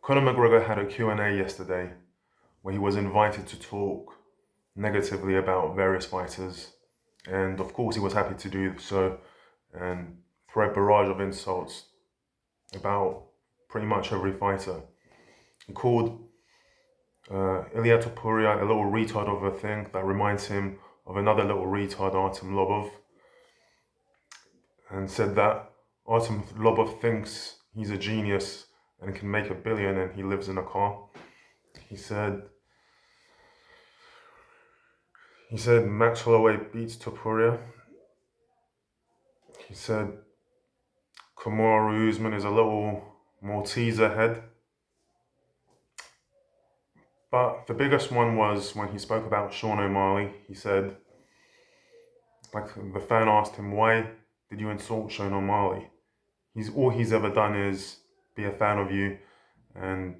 Conor McGregor had a Q&A yesterday where he was invited to talk negatively about various fighters. And of course, he was happy to do so and throw a barrage of insults about pretty much every fighter. He called Ilia Topuria a little retard of a thing that reminds him of another little retard, Artem Lobov, and said that Artem Lobov thinks he's a genius and can make $1 billion and he lives in a car. He said Max Holloway beats Topuria. He said Kamaru Usman is a little Malteser head. But the biggest one was when he spoke about Sean O'Malley. He said, like, the fan asked him, why did you insult Sean O'Malley? All he's ever done is be a fan of you and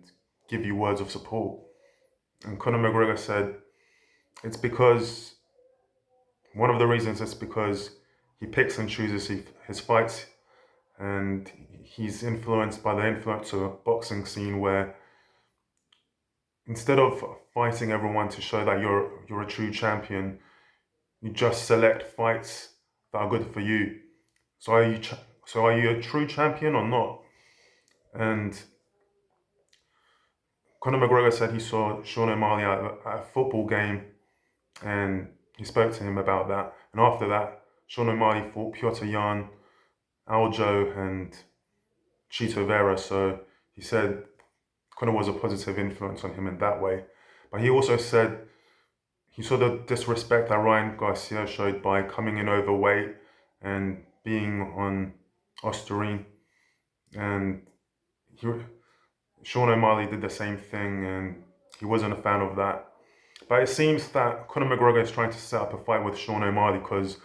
give you words of support. And Conor McGregor said, one of the reasons is because he picks and chooses his fights, and he's influenced by the influencer boxing scene where instead of fighting everyone to show that you're a true champion, you just select fights that are good for you. So are you a true champion or not? And Conor McGregor said he saw Sean O'Malley at a football game and he spoke to him about that. And after that, Sean O'Malley fought Piotr Jan, Aljo and Chito Vera. So he said Conor was a positive influence on him in that way. But he also said he saw the disrespect that Ryan Garcia showed by coming in overweight and being on Ostarine. And Sean O'Malley did the same thing and he wasn't a fan of that. But it seems that Conor McGregor is trying to set up a fight with Sean O'Malley because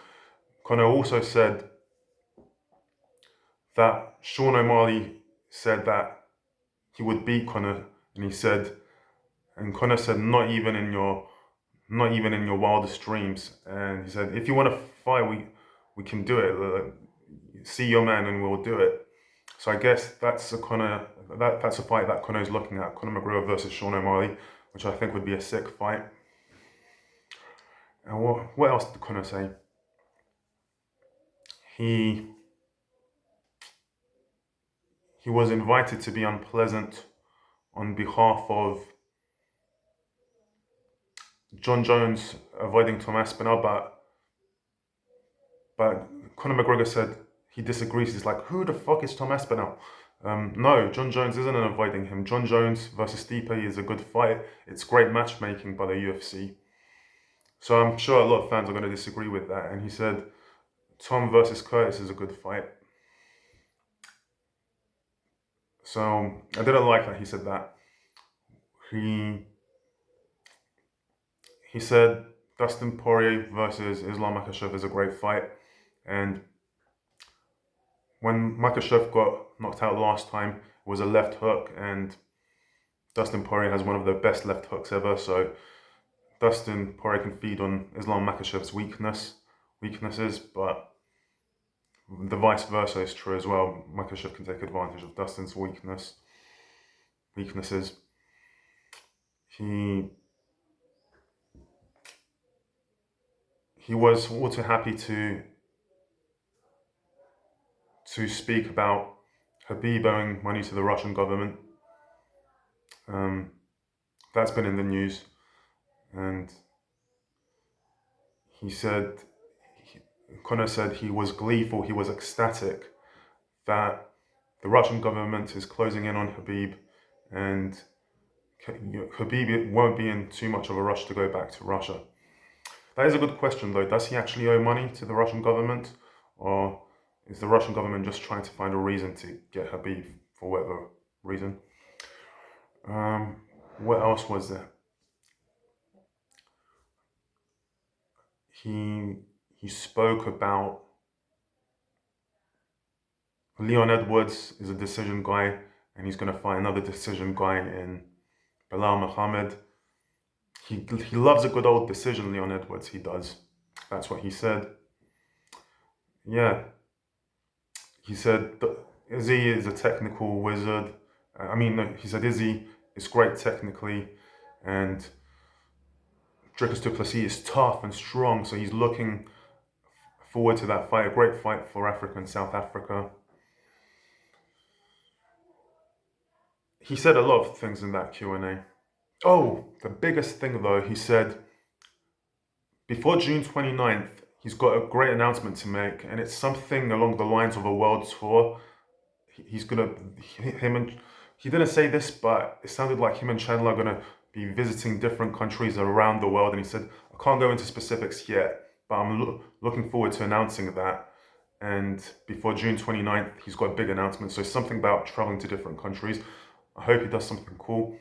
Conor also said that Sean O'Malley said that he would beat Conor, and Conor said, not even in your wildest dreams. And he said, if you want to fight, we can do it. See your man, and we'll do it. So I guess that's a fight that Conor is looking at: Conor McGregor versus Sean O'Malley, which I think would be a sick fight. And what else did Conor say? He was invited to be unpleasant on behalf of John Jones avoiding Tom Aspinall, but Conor McGregor said he disagrees. He's like, who the fuck is Tom Aspinall? No, John Jones isn't avoiding him. John Jones versus Stipe is a good fight. It's great matchmaking by the UFC. So I'm sure a lot of fans are going to disagree with that. And he said Tom versus Curtis is a good fight. So I didn't like that he said that. He said Dustin Poirier versus Islam Makhachev is a great fight. And when Makhachev got knocked out last time, it was a left hook, and Dustin Poirier has one of the best left hooks ever. So Dustin Poirier can feed on Islam Makhachev's weaknesses, but the vice versa is true as well. Makhachev can take advantage of Dustin's weaknesses. He was also happy to speak about Khabib owing money to the Russian government. That's been in the news, and Conor said he was gleeful, he was ecstatic that the Russian government is closing in on Khabib, and Khabib won't be in too much of a rush to go back to Russia. That is a good question though. Does he actually owe money to the Russian government, or is the Russian government just trying to find a reason to get Khabib for whatever reason? What else was there? He spoke about Leon Edwards is a decision guy, and he's going to fight another decision guy in Bilal Muhammad. He loves a good old decision, Leon Edwards, he does. That's what he said. Yeah. He said Izzy is a technical wizard, I mean, he said Izzy is great technically, and Dricus du Plessis is tough and strong, so he's looking forward to that fight. A great fight for Africa and South Africa. He said a lot of things in that Q&A. Oh, the biggest thing though, he said before June 29th, he's got a great announcement to make, and it's something along the lines of a world tour. He's gonna, him and, he didn't say this, but it sounded like him and Chandler are gonna be visiting different countries around the world, and he said, I can't go into specifics yet, but I'm looking forward to announcing that. And before June 29th, he's got a big announcement, so something about traveling to different countries. I hope he does something cool.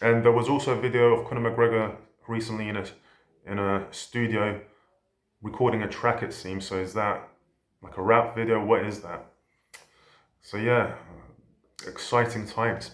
And there was also a video of Conor McGregor recently in a studio recording a track, it seems. So is that like a rap video? What is that? So yeah, exciting times.